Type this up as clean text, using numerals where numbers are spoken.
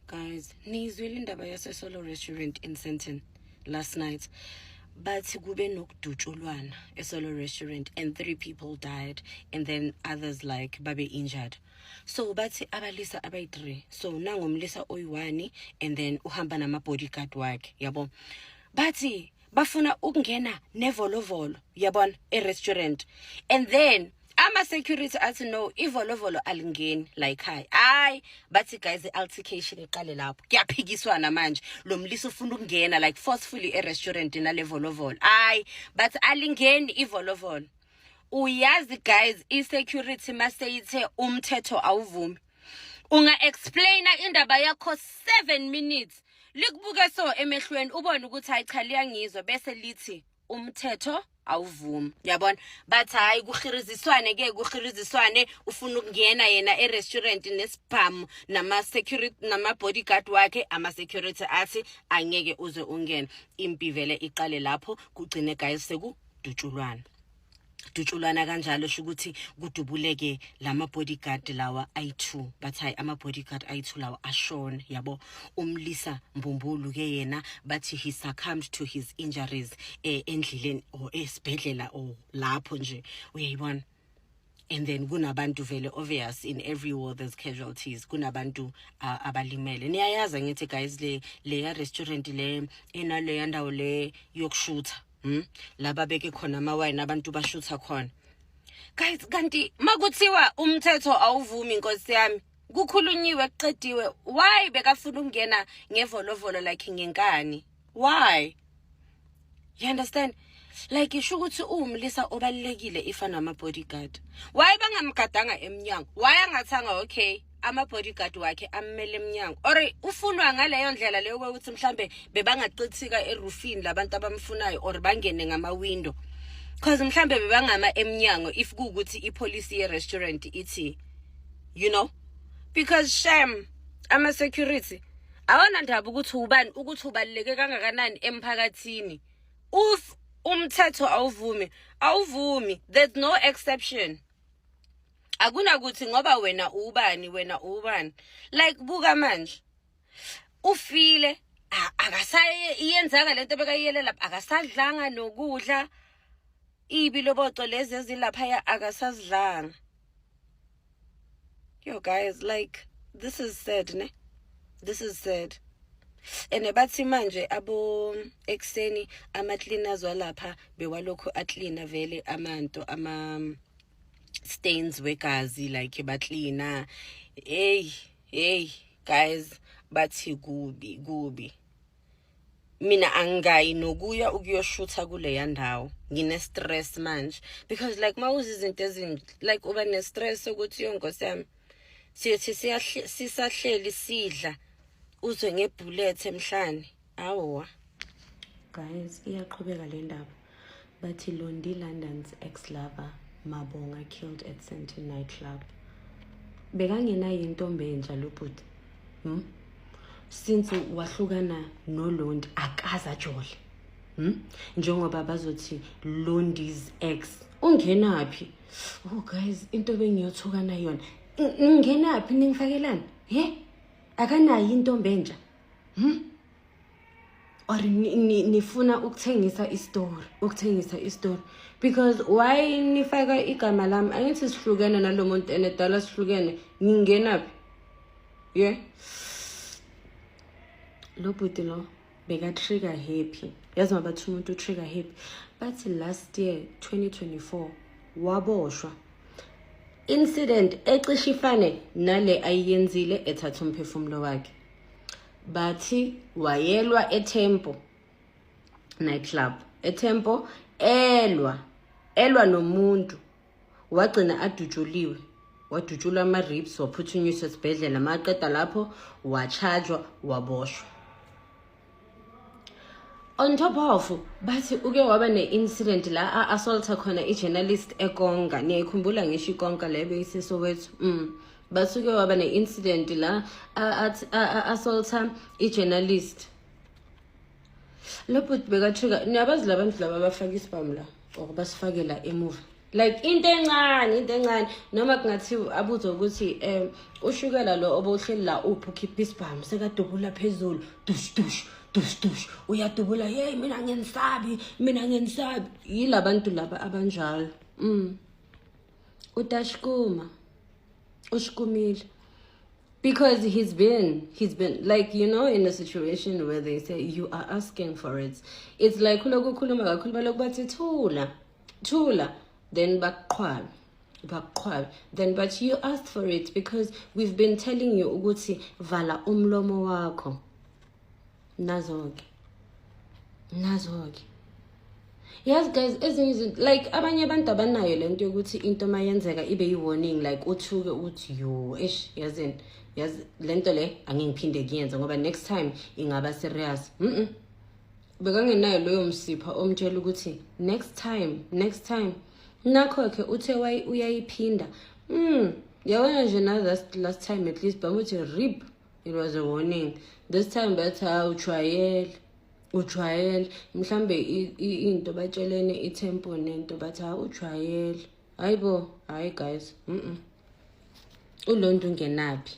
Guys, nizwile indaba yase-Solo Restaurant in Sandton last night. Bathi kube nokudutshulwana e-Solo Restaurant and 3 people died and then others like babe injured. So bathi abalisa abayi-3. So nangomlisa oyi-1 and then uhamba nama-bodyguard wakhe, yabo. Bathi bafuna ukungena nevolovolo, yabona, e-restaurant. And then ama-security athi no, ivolovolo alingeni like hayi bathi guys i-altercation iqale lapho. Kuyaphikiswana manje. Lo mlisa ufuna ukungena like forcefully e-restaurant nalevolovolo. But alingeni ivolovolo. Uyazi guys, i-security maseyithe umthetho awuvumi. Unga-explaina indaba yakho 7 minutes. Likubuke so emehlweni ubone ukuthi hayi cha liyangizwa bese lithi umthetho awuvumi, yabona. But hayi kuhiriziswane kuhiriziswane ufuna ukungena yena e-restaurant nesibhamu nama-security nama-bodyguard wakhe, ama-security athi angeke uze ungene. Impi vele iqale lapho kugcine guys sekudutshulwana. Dutshulwana kanjalo sho ukuthi kudubuleke lama bodyguard lawa ayi2, bathi hayi ama bodyguard ayi2 lawa ashona, yabo. Umlisa Mbumbulu ke yena bathi he succumbed to his injuries endleleni or esibhedlela or lapho nje, uyayibona. And then kunabantu vele obvious in every war there's casualties, kunabantu abalimele. Niyayazi ngithi guys le ya restaurant le enale yandawo le yokushutha, laba beke khona amawine abantu bashutha khona. Guys, kanti makuthiwa umthetho awuvumi inkosi yami, kukhulunyiwe kuqediwe, why bekafuna ukungena ngevolovolo like ngenkani? Why? You understand? Like isho ukuthi umlisa obalekile ifana ama bodyguard. Why bangamgadanga emnyango? Why angathanga okay ama bodyguard wakhe ammele emnyango? Or ufunwa ngaleyo ndlela leyo ukuthi mhlambe bebangaqithika eroofini labantu abamfunayo or bangene ngama window. Cause mhlambe bebangama emnyango if kuukuthi ipolice ye restaurant ithi, you know? Because shame ama security awona ndaba ukuthi ubani ukuthi ubaleke kangakanani emphakathini. Umthetho awuvumi, there's no exception. Akuna kuthi ngoba wena ubani like buka manje ufile akasaye iyenzaka lento bekayiyelela akasadlanga nokudla, ibiloboco lezi ezilapha akasazidlanga. Yo guys, like this is sad, ne? This is sad. Ene bathi manje abo ekseni ama cleaners walapha bewalokho acleana vele amanto ama stains wegazi like bacleana. Hey guys, bathi kubi. Mina angayi nokuya ukuyoshutha kule yandawo. Ngine stress manje because like mawuzi izinto ezinje like uba ne stress ukuthi yongosi yami sithi sisahleli sidla uzwe ngebullet emhlane. Awa guys, iyaqhubeka le ndaba. Bathi Londi London's ex-lover Mabonga killed at Sandton nightclub. Bekangena yintombi enja lo bhuti. Since wahlukana no Londi akaza jole. Njengoba bazothi Londi's ex ungenaphi. Oh guys, into bengiyothuka na yona. Ungenaphi ningifakelana? Akanayo intombi enja. Or nifuna ukuthengisa istory, because why nifaka igama lami angithi sihlukene nalomuntu enedala sihlukene ngingenaphi? Lo bhuti lo beka trigger happy. Yazi mabathi umuntu trigger happy. But last year 2024 waboshwa. Incident eqishifane nale ayenzile ethatha umphefumulo wakhe. Bathi wayelwa eTempo nightclub. eTempo elwa nomuntu wagcina adutshuliwe. Wadutshulwa ama ribs waphuthunyiswa esibhedlela, maqeda lapho wachargewa waboshwa. On top of bathi uke waba ne-incident la assaulta khona i-journalist eKonga. Niyayikhumbula ngisho iKonga le beyiseSoweto. Bathi uke waba ne-incident la assaulta i-journalist. Lo bhuti beka trigger. Niyabazi labantu laba abafaka isibhamu la or basifakela emuva. Like into encane noma kungathiwa abuzo ukuthi ushukela lo obuhleli la uphi ukhipha isibhamu sekadubula phezulu dush uyadubula hey mina ngenisabi yilabantu laba abanjalo utashkuma ushkumile. Because he's been like, you know, in a situation where they say you are asking for it. It's like thula, then baqhwala. Then but you asked for it because we've been telling you ukuthi vala umlomo wakho. Nazoke. Yes guys, ezinye like abanye abantu abanayo lento yokuthi into mayenzeka ibe yi-warning like uthuke uthi yo yazini yazi lento le angiphinde kuyenza ngoba next time ingaba serious. Bekangenayo loyo msipha omtshela ukuthi next time nakho ke uthe uyayiphinda yabona nje na last time at least bamuthi rip, it was a warning. This time better ujwayele mhlambe into batshelene itempo nento bathi ujwayele hayibo hayi guys ulondo ungenaphi.